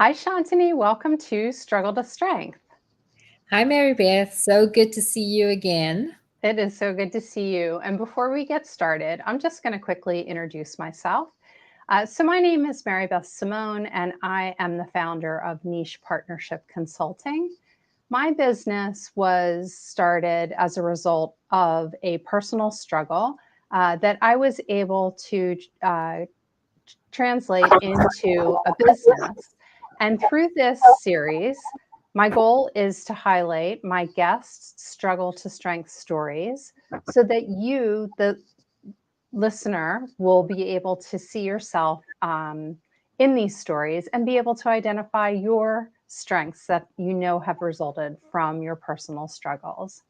Hi, Shantini. Welcome to Struggle to Strength. Hi, Mary Beth. So good to see you again. It is so good to see you. And before we get started, I'm just going to quickly introduce myself. So my name is Mary Beth Simone, and I am the founder of Niche Partnership Consulting. My business was started as a result of a personal struggle that I was able to translate into a business. And through this series, my goal is to highlight my guests' struggle to strength stories so that you, the listener, will be able to see yourself in these stories and be able to identify your strengths that you know have resulted from your personal struggles.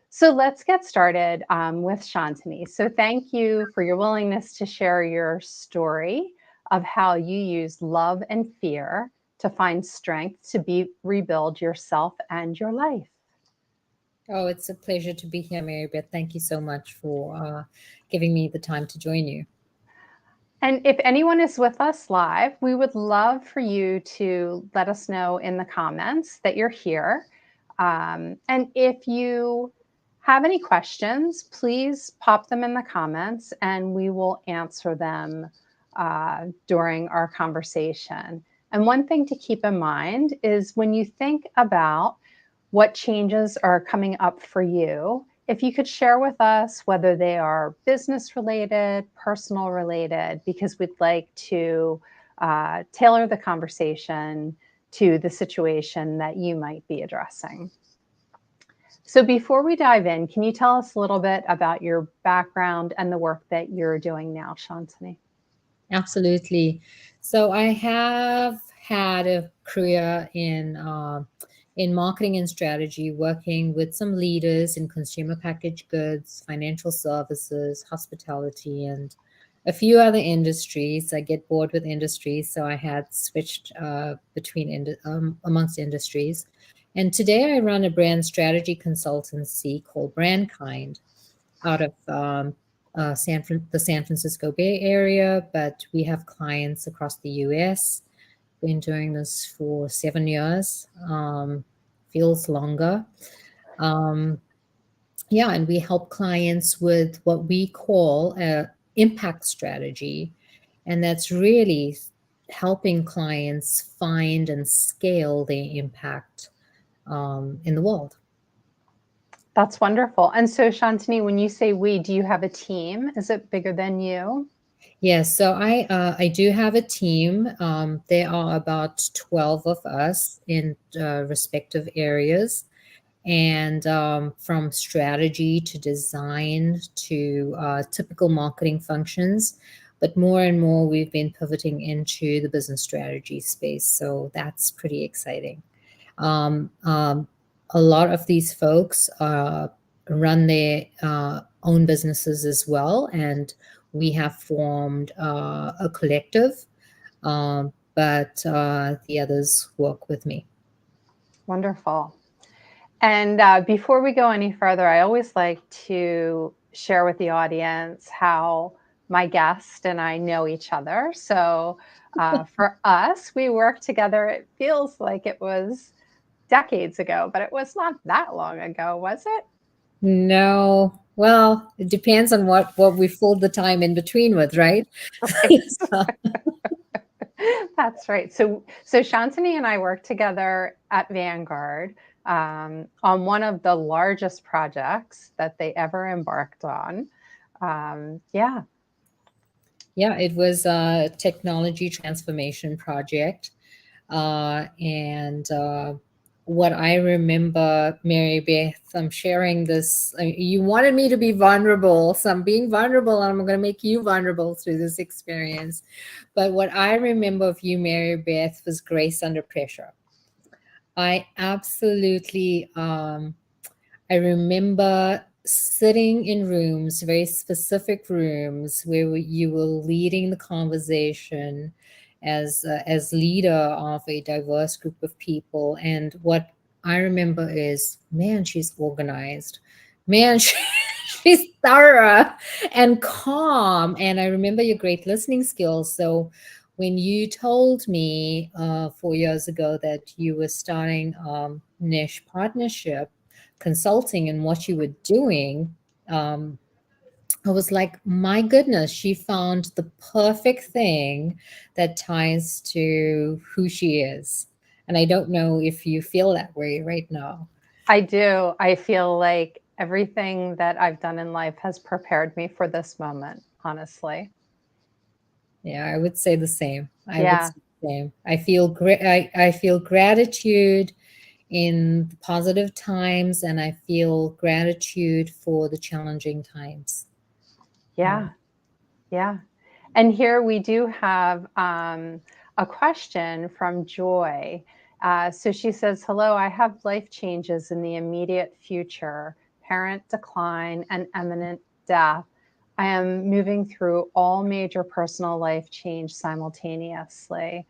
So let's get started with Shantini. So thank you for your willingness to share your story of how you used love and fear to find strength to rebuild yourself and your life. Oh, it's a pleasure to be here, Mary Beth. Thank you so much for giving me the time to join you. And if anyone is with us live, we would love for you to let us know in the comments that you're here. And if you have any questions, please pop them in the comments and we will answer them during our conversation. And one thing to keep in mind is when you think about what changes are coming up for you, if you could share with us whether they are business related, personal related, because we'd like to tailor the conversation to the situation that you might be addressing. So before we dive in, can you tell us a little bit about your background and the work that you're doing now, Shantini? Absolutely. So I have had a career in marketing and strategy, working with some leaders in consumer packaged goods, financial services, hospitality, and a few other industries. I get bored with industries, so I had switched amongst industries. And today I run a brand strategy consultancy called BRANDKIND out of the San Francisco Bay Area, but we have clients across the US. Been doing this for 7 years, feels longer. Um, yeah, and we help clients with what we call a impact strategy, and that's really helping clients find and scale their impact in the world. That's wonderful. And so, Shantini, when you say we, do you have a team? Is it bigger than you? Yes, so I do have a team. There are about 12 of us in respective areas, and from strategy to design to typical marketing functions. But more and more, we've been pivoting into the business strategy space, so that's pretty exciting. Um, um, a lot of these folks run their own businesses as well, and we have formed a collective, but the others work with me. Wonderful. And before we go any further, I always like to share with the audience how my guest and I know each other. So for us, we worked together. It feels like it was decades ago, but it was not that long ago, was it? No, well, it depends on what we filled the time in between with, right? Right. That's right. So Shantini and I worked together at Vanguard on one of the largest projects that they ever embarked on. Yeah, Yeah, it was a technology transformation project. And what I remember, Mary Beth, I'm sharing this. You wanted me to be vulnerable, so I'm being vulnerable, and I'm going to make you vulnerable through this experience. But what I remember of you, Mary Beth, was grace under pressure. I absolutely, I remember sitting in rooms, very specific rooms, where you were leading the conversation as leader of a diverse group of people. And what I remember is, man, she's organized. Man, she's thorough and calm. And I remember your great listening skills. So when you told me 4 years ago that you were starting niche partnership consulting and what you were doing, I was like, my goodness, she found the perfect thing that ties to who she is. And I don't know if you feel that way right now. I do. I feel like everything that I've done in life has prepared me for this moment, honestly. Yeah, I would say the same. I would Yeah. say the same. I feel gratitude in the positive times, and I feel gratitude for the challenging times. Yeah. Yeah. And here we do have a question from Joy. So she says, hello, I have life changes in the immediate future, parent decline, and imminent death. I am moving through all major personal life change simultaneously.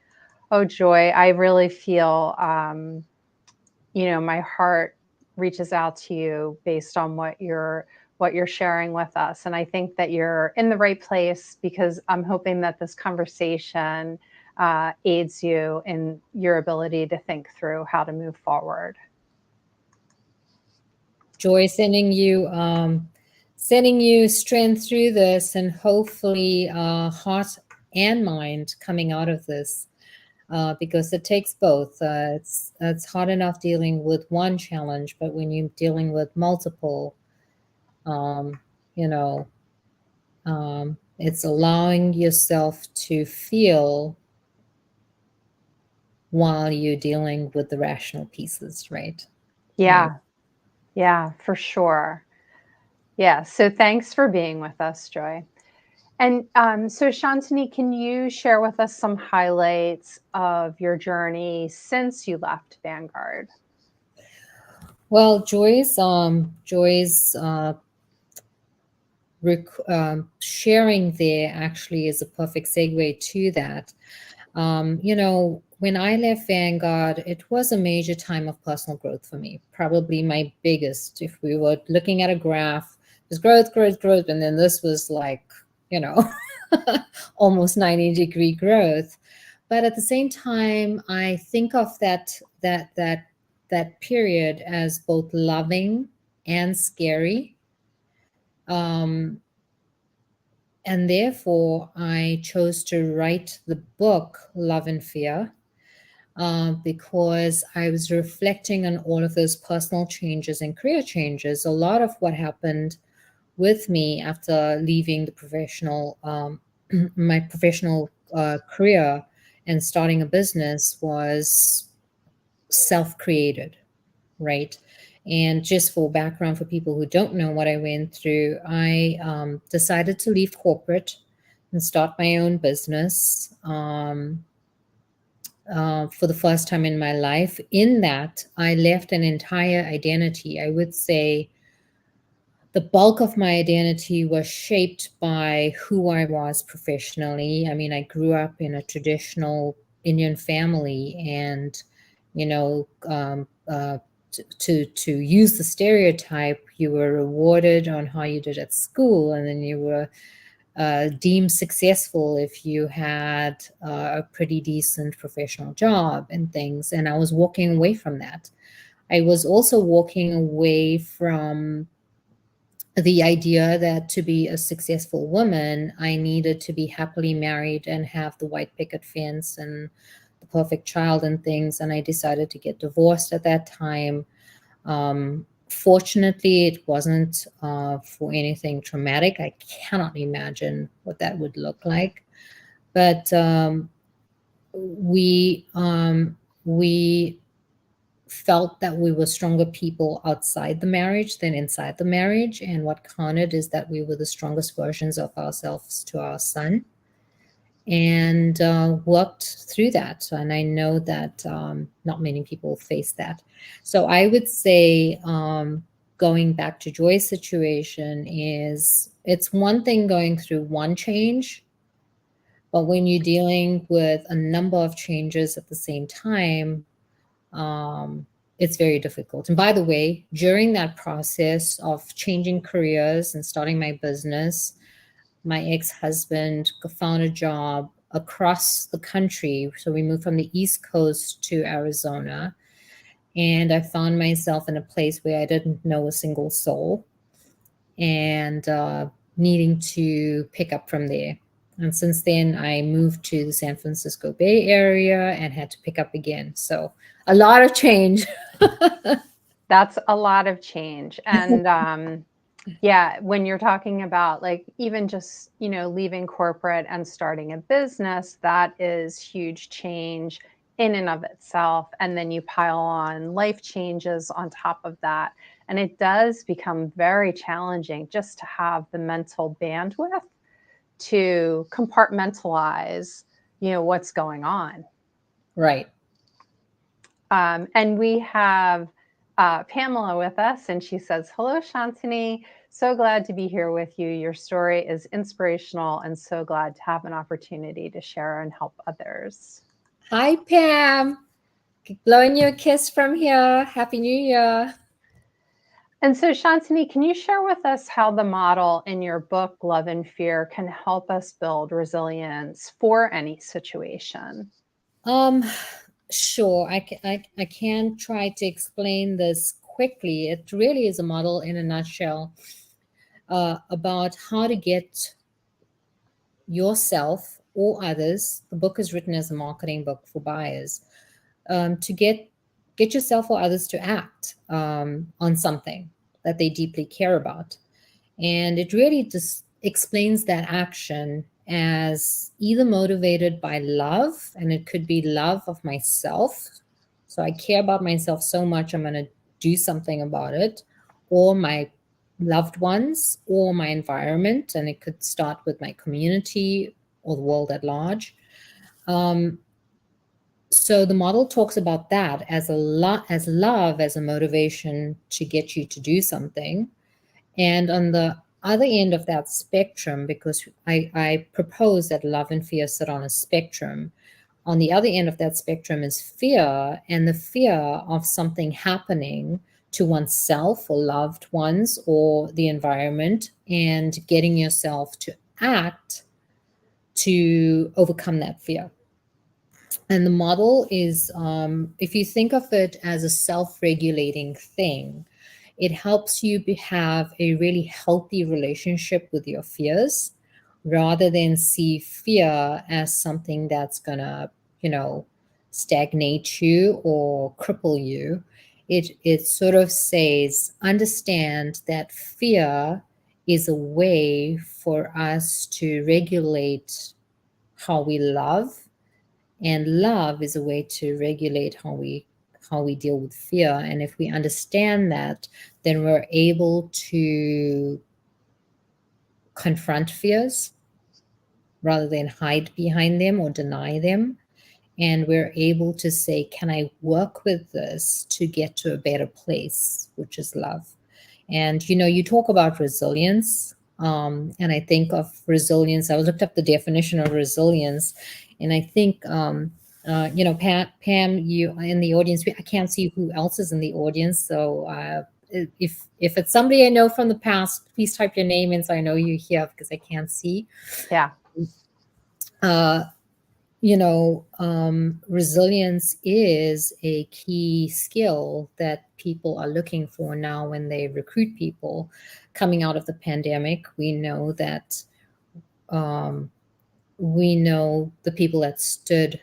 Oh, Joy, I really feel, my heart reaches out to you based on what you're sharing with us. And I think that you're in the right place because I'm hoping that this conversation aids you in your ability to think through how to move forward. Joy, sending you strength through this, and hopefully heart and mind coming out of this, because it takes both. It's hard enough dealing with one challenge, but when you're dealing with multiple, um, you know, it's allowing yourself to feel while you're dealing with the rational pieces, right? I, Yeah, yeah, for sure. Yeah. So thanks for being with us, Joy. And so, Shantini, can you share with us some highlights of your journey since you left Vanguard? well, Joy's sharing there actually is a perfect segue to that. When I left Vanguard, it was a major time of personal growth for me. Probably my biggest. If we were looking at a graph, there's growth, growth, growth, and then this was like, you know, almost 90-degree growth. But at the same time, I think of that period as both loving and scary. Um, and therefore, I chose to write the book Love and Fear, because I was reflecting on all of those personal changes and career changes. A lot of what happened with me after leaving the my professional career and starting a business was self-created, right? And just for background, for people who don't know what I went through, I decided to leave corporate and start my own business. For the first time in my life. In that, I left an entire identity. I would say the bulk of my identity was shaped by who I was professionally. I mean, I grew up in a traditional Indian family, and you know, to use the stereotype, you were rewarded on how you did at school, and then you were deemed successful if you had a pretty decent professional job and things. And I was walking away from that. I was also walking away from the idea that to be a successful woman, I needed to be happily married and have the white picket fence and the perfect child and things. And I decided to get divorced at that time. Fortunately, it wasn't for anything traumatic. I cannot imagine what that would look like. But we felt that we were stronger people outside the marriage than inside the marriage, and what counted is that we were the strongest versions of ourselves to our son, and worked through that. And I know that not many people face that. So I would say, going back to Joy's situation, is it's one thing going through one change, but when you're dealing with a number of changes at the same time, it's very difficult. And by the way, during that process of changing careers and starting my business, my ex-husband found a job across the country. So we moved from the East Coast to Arizona. And I found myself in a place where I didn't know a single soul, and needing to pick up from there. And since then, I moved to the San Francisco Bay Area and had to pick up again. So a lot of change. That's a lot of change. And yeah, when you're talking about like even just, leaving corporate and starting a business, that is huge change in and of itself. And then you pile on life changes on top of that. And it does become very challenging just to have the mental bandwidth to compartmentalize, what's going on. Right. And we have Pamela with us, and she says, "Hello, Shantini. So glad to be here with you. Your story is inspirational, and so glad to have an opportunity to share and help others." Hi, Pam. Blowing you a kiss from here. Happy New Year. And so, Shantini, can you share with us how the model in your book, Love and Fear, can help us build resilience for any situation? Sure. I can try to explain this quickly. It really is a model in a nutshell about how to get yourself or others. The book is written as a marketing book for buyers, to get yourself or others to act on something that they deeply care about. And it really just explains that action as either motivated by love, and it could be love of myself. So I care about myself so much, I'm going to do something about it, or my loved ones, or my environment. And it could start with my community or the world at large. So the model talks about that as as love as a motivation to get you to do something. And on the other end of that spectrum, because I propose that love and fear sit on a spectrum, on the other end of that spectrum is fear, and the fear of something happening to oneself or loved ones or the environment, and getting yourself to act to overcome that fear. And the model is, if you think of it as a self-regulating thing, it helps you have a really healthy relationship with your fears, rather than see fear as something that's gonna, stagnate you or cripple you. It sort of says, understand that fear is a way for us to regulate how we love, and love is a way to regulate how we deal with fear. And if we understand that, then we're able to confront fears rather than hide behind them or deny them. And we're able to say, can I work with this to get to a better place, which is love? And you talk about resilience, and I think of resilience. I looked up the definition of resilience, and I think Pam, you in the audience. I can't see who else is in the audience, so if it's somebody I know from the past, please type your name in so I know you're here, because I can't see. Yeah. Resilience is a key skill that people are looking for now when they recruit people coming out of the pandemic. We know that the people that stood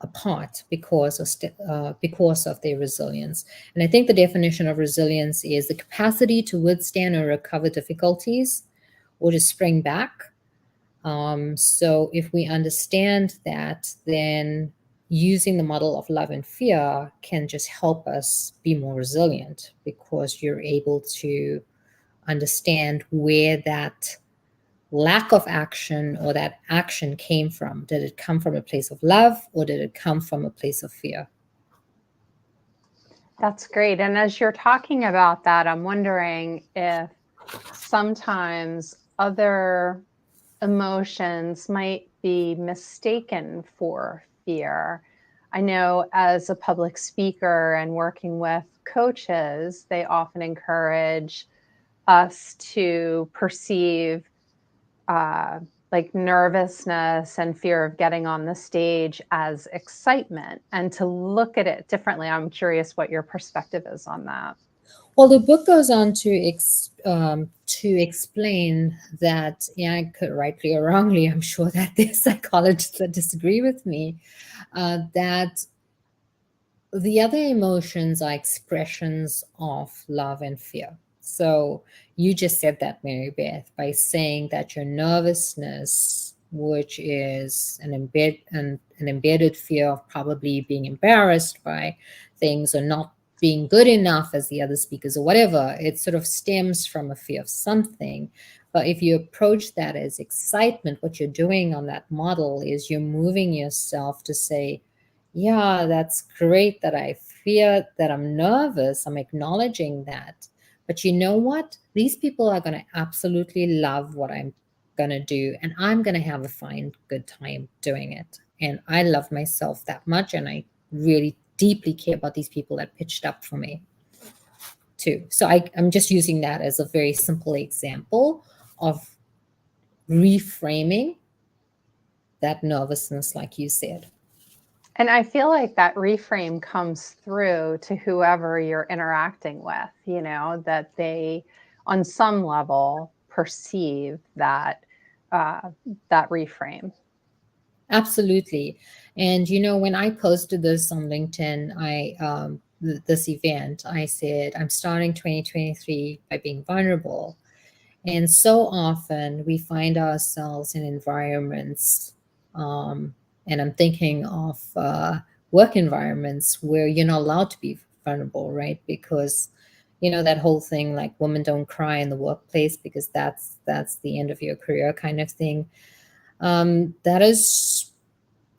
apart because of their resilience. And I think the definition of resilience is the capacity to withstand or recover difficulties, or to spring back. So if we understand that, then using the model of love and fear can just help us be more resilient, because you're able to understand where that lack of action or that action came from. Did it come from a place of love, or did it come from a place of fear? That's great. And as you're talking about that, I'm wondering if sometimes other emotions might be mistaken for fear. I know as a public speaker and working with coaches, they often encourage us to perceive like nervousness and fear of getting on the stage as excitement and to look at it differently. I'm curious what your perspective is on that. Well, the book goes on to explain that, yeah, I could rightly or wrongly, I'm sure that there's psychologists that disagree with me, that the other emotions are expressions of love and fear. So you just said that, Mary Beth, by saying that your nervousness, which is an embedded fear of probably being embarrassed by things or not being good enough as the other speakers or whatever, it sort of stems from a fear of something. But if you approach that as excitement, what you're doing on that model is you're moving yourself to say, yeah, that's great that I fear, that I'm nervous. I'm acknowledging that. But you know what? These people are going to absolutely love what I'm going to do, and I'm going to have a fine, good time doing it. And I love myself that much, and I really deeply care about these people that pitched up for me too. So I'm just using that as a very simple example of reframing that nervousness, like you said. And I feel like that reframe comes through to whoever you're interacting with, you know, that they, on some level, perceive that that reframe. Absolutely. And you know, when I posted this on LinkedIn, this event, I said, I'm starting 2023 by being vulnerable. And so often we find ourselves in environments, um, and I'm thinking of work environments where you're not allowed to be vulnerable, right? Because you know that whole thing like women don't cry in the workplace because that's the end of your career kind of thing. That is,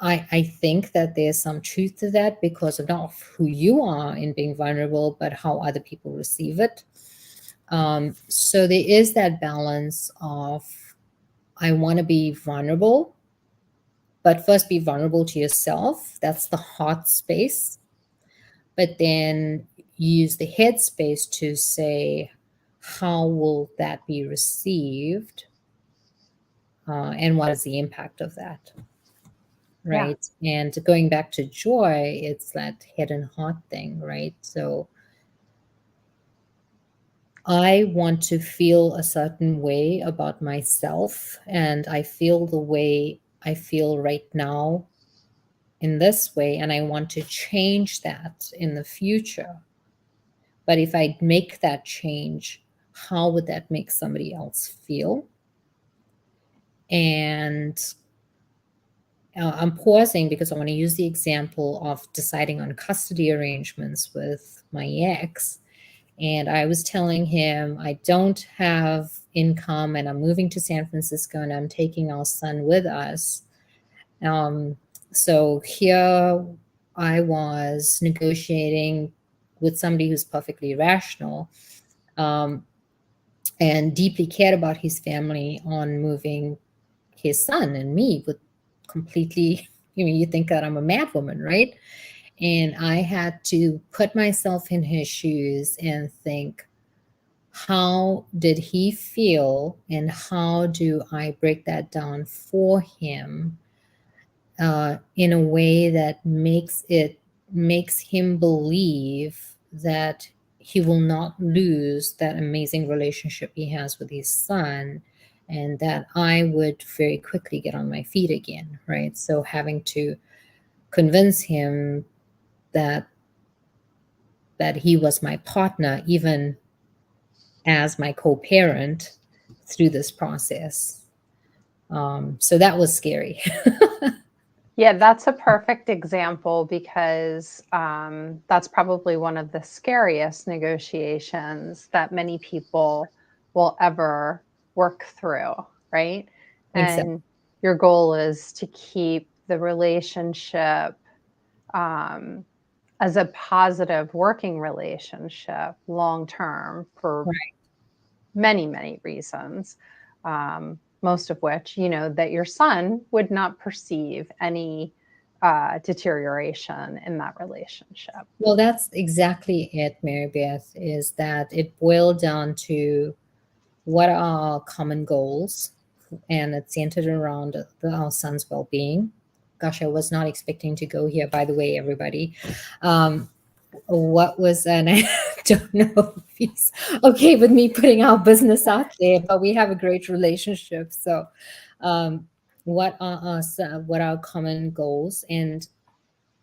I think that there's some truth to that because of not who you are in being vulnerable, but how other people receive it. So there is that balance of I want to be vulnerable, but first be vulnerable to yourself. That's the heart space. But then use the head space to say, how will that be received? And what is the impact of that? Yeah. Right. And going back to joy, it's that head and heart thing, right? So I want to feel a certain way about myself, and I feel the way I feel right now in this way, and I want to change that in the future. But if I make that change, how would that make somebody else feel? And I'm pausing because I want to use the example of deciding on custody arrangements with my ex. And I was telling him, I don't have income and I'm moving to San Francisco and I'm taking our son with us. Um, so here I was negotiating with somebody who's perfectly rational, um, and deeply cared about his family on moving his son and me with completely, you know, you think that I'm a mad woman, right? And I had to put myself in his shoes and think, how did he feel and how do I break that down for him in a way that makes him believe that he will not lose that amazing relationship he has with his son, and that I would very quickly get on my feet again, right? So having to convince him that he was my partner, even as my co-parent through this process. So that was scary. Yeah, that's a perfect example because that's probably one of the scariest negotiations that many people will ever work through, right? Exactly. And your goal is to keep the relationship um, as a positive working relationship long term for Right. many, many reasons. Most of which, you know, that your son would not perceive any deterioration in that relationship. Well, that's exactly it, Mary Beth, is that it boiled down to what are our common goals and it's centered around our son's well-being. Gosh, I was not expecting to go here, by the way, everybody. What was, and I don't know if he's okay with me putting our business out there, but we have a great relationship. So, what are what are our common goals, and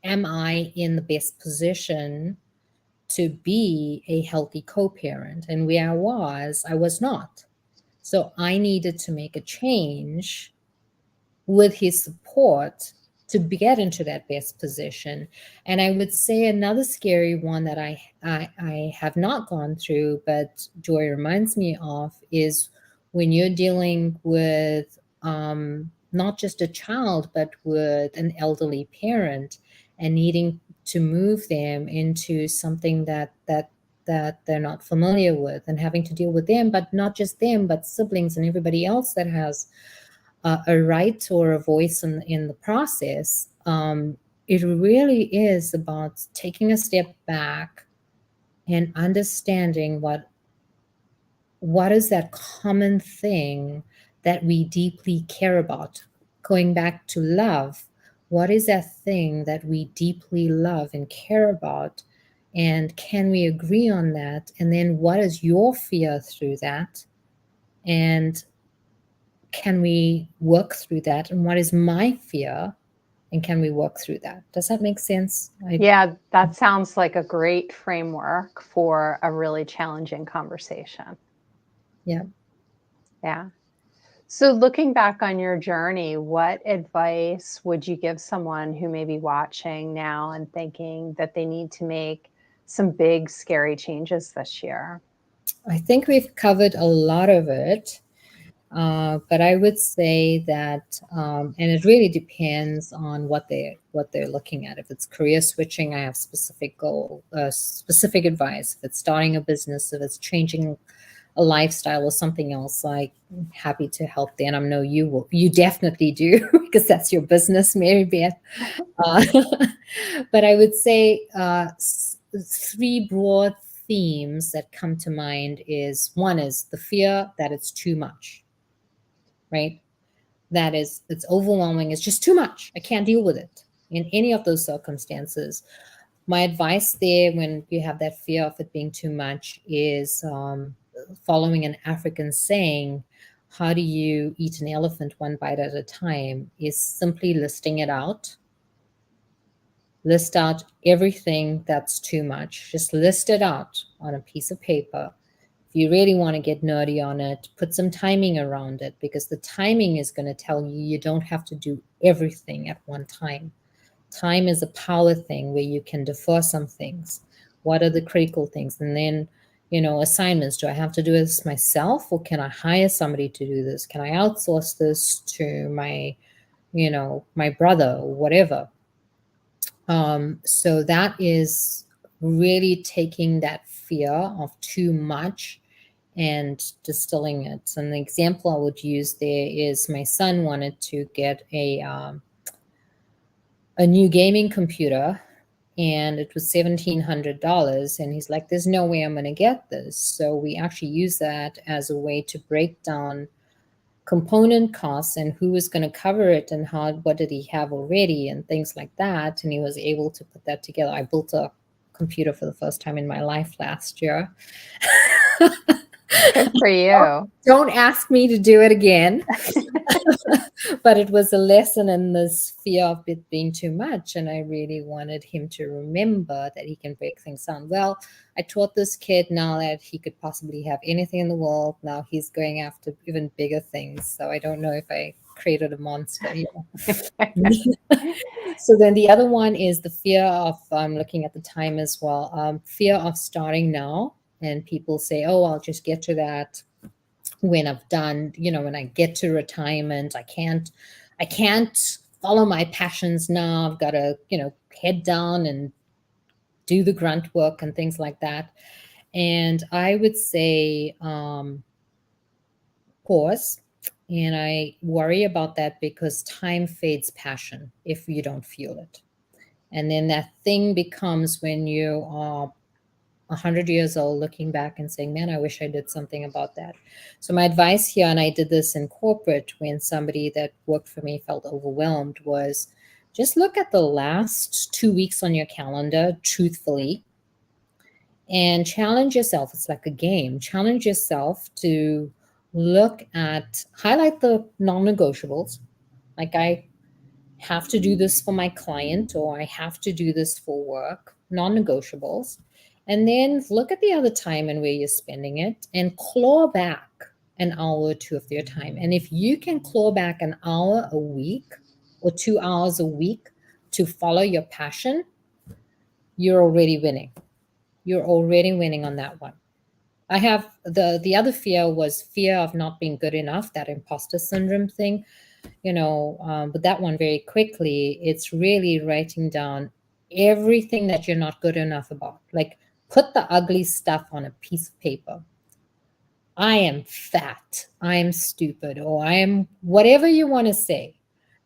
am I in the best position to be a healthy co-parent? And where I was not. So I needed to make a change with his support to get into that best position. And I would say another scary one that I have not gone through, but Joy reminds me of, is when you're dealing with not just a child, but with an elderly parent and needing to move them into something that they're not familiar with, and having to deal with them, but not just them, but siblings and everybody else that has a right or a voice in the process. It really is about taking a step back and understanding what is that common thing that we deeply care about. Going back to love, what is that thing that we deeply love and care about? And can we agree on that? And then what is your fear through that? And can we work through that? And what is my fear? And can we work through that? Does that make sense? Yeah, that sounds like a great framework for a really challenging conversation. Yeah. Yeah. So, looking back on your journey, what advice would you give someone who may be watching now and thinking that they need to make some big, scary changes this year? I think we've covered a lot of it. But I would say that, and it really depends on what they're looking at. If it's career switching, I have specific advice. If it's starting a business, if it's changing a lifestyle or something else, I'm happy to help there. And I know you definitely do because that's your business, Mary Beth. But I would say three broad themes that come to mind is, one is the fear that it's too much, right? That is, it's overwhelming. It's just too much. I can't deal with it in any of those circumstances. My advice there, when you have that fear of it being too much, is following an African saying, how do you eat an elephant one bite at a time, is simply listing it out. List out everything that's too much. Just list it out on a piece of paper. If you really want to get nerdy on it, put some timing around it, because the timing is going to tell you you don't have to do everything at one time. Time is a power thing where you can defer some things. What are the critical things? And then, assignments. Do I have to do this myself, or can I hire somebody to do this? Can I outsource this to my brother or whatever? So that is really taking that fear of too much and distilling it. And the example I would use there is, my son wanted to get a new gaming computer, and it was $1,700. And he's like, there's no way I'm going to get this. So we actually use that as a way to break down component costs and who was going to cover it, and what did he have already, and things like that. And he was able to put that together. I built a computer for the first time in my life last year. Good for you. Don't ask me to do it again. But it was a lesson in this fear of it being too much. And I really wanted him to remember that he can break things down. Well, I taught this kid now that he could possibly have anything in the world. Now he's going after even bigger things. So I don't know if I created a monster here. So then the other one is the fear of, looking at the time as well, fear of starting now. And people say, oh, I'll just get to that when I've done, when I get to retirement. I can't follow my passions now. I've got to, head down and do the grunt work and things like that. And I would say, pause. And I worry about that because time fades passion if you don't feel it. And then that thing becomes, when you are 100 years old looking back and saying, man, I wish I did something about that. So my advice here, and I did this in corporate when somebody that worked for me felt overwhelmed, was just look at the last 2 weeks on your calendar truthfully and challenge yourself. It's like a game. Challenge yourself to highlight the non-negotiables. Like, I have to do this for my client, or I have to do this for work, non-negotiables. And then look at the other time and where you're spending it and claw back an hour or two of your time. And if you can claw back an hour a week or 2 hours a week to follow your passion, you're already winning. You're already winning on that one. I have the other fear was fear of not being good enough, that imposter syndrome thing, but that one very quickly, it's really writing down everything that you're not good enough about. Like, put the ugly stuff on a piece of paper. I am fat, I am stupid, or I am whatever you want to say.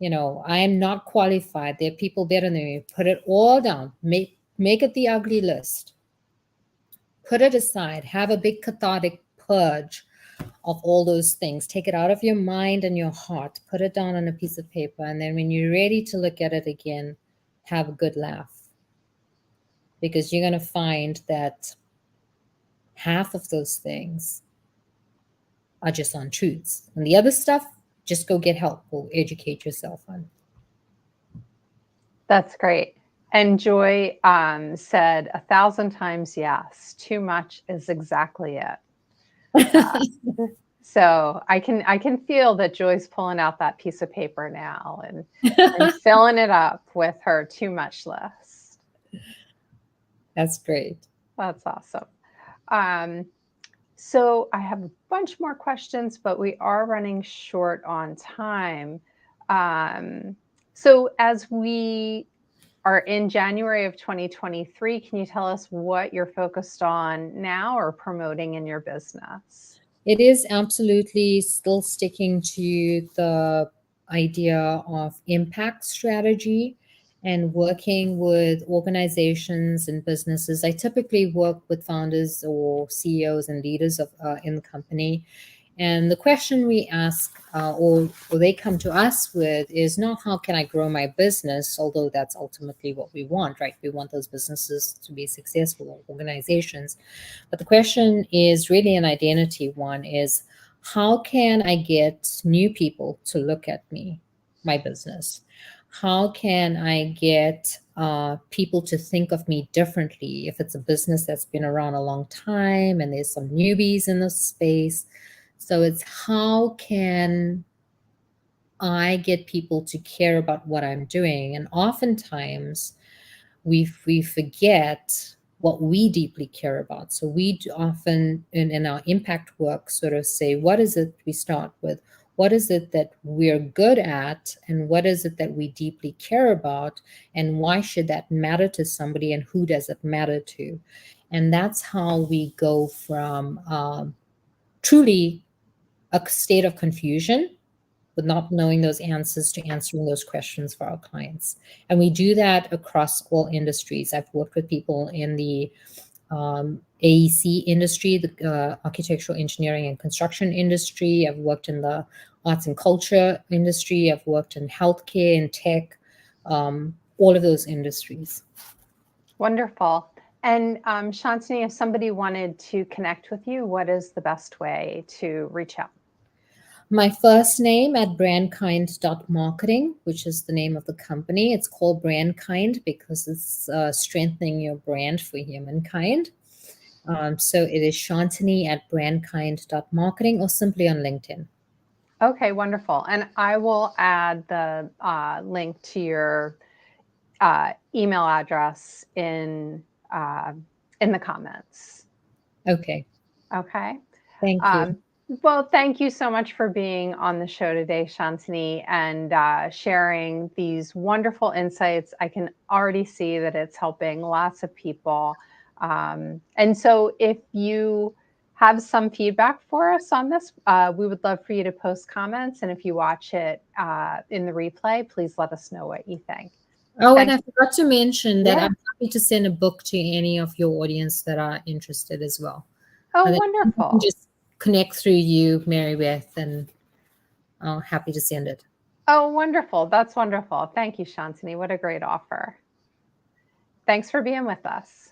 I am not qualified. There are people better than me. Put it all down. Make it the ugly list. Put it aside. Have a big cathartic purge of all those things. Take it out of your mind and your heart. Put it down on a piece of paper. And then when you're ready to look at it again, have a good laugh. Because you're going to find that half of those things are just untruths. And the other stuff, just go get help or educate yourself on. That's great. And Joy said 1,000 times yes. Too much is exactly it. So I can feel that Joy's pulling out that piece of paper now and filling it up with her too much list. That's great. That's awesome. So I have a bunch more questions, but we are running short on time. So as we are in January of 2023, can you tell us what you're focused on now or promoting in your business? It is absolutely still sticking to the idea of impact strategy and working with organizations and businesses. I typically work with founders or CEOs and leaders in the company. And the question we ask or they come to us with is not how can I grow my business, although that's ultimately what we want, right? We want those businesses to be successful organizations. But the question is really an identity one, is how can I get new people to look at me, my business? How can I get people to think of me differently if it's a business that's been around a long time and there's some newbies in the space? So it's how can I get people to care about what I'm doing? And oftentimes we forget what we deeply care about. So we often in our impact work sort of say, what is it we start with? What is it that we're good at? And what is it that we deeply care about? And why should that matter to somebody? And who does it matter to? And that's how we go from truly a state of confusion with not knowing those answers to answering those questions for our clients. And we do that across all industries. I've worked with people in the AEC industry, the architectural engineering and construction industry. I've worked in the arts and culture industry. I've worked in healthcare and tech, all of those industries. Wonderful. And Shantini, if somebody wanted to connect with you, what is the best way to reach out? My first name at brandkind.marketing, which is the name of the company. It's called BRANDKIND because it's strengthening your brand for humankind. So it is Shantini at brandkind.marketing or simply on LinkedIn. Okay, wonderful. And I will add the link to your email address in the comments. Okay. Okay. Thank you. Well, thank you so much for being on the show today, Shantini, and sharing these wonderful insights. I can already see that it's helping lots of people. And so if you have some feedback for us on this, we would love for you to post comments. And if you watch it in the replay, please let us know what you think. Oh, and I forgot to mention that I'm happy to send a book to any of your audience that are interested as well. Oh, And then you wonderful. can just connect through you, Mary Beth, and I'm happy to send it. Oh, wonderful. That's wonderful. Thank you, Shantini. What a great offer. Thanks for being with us.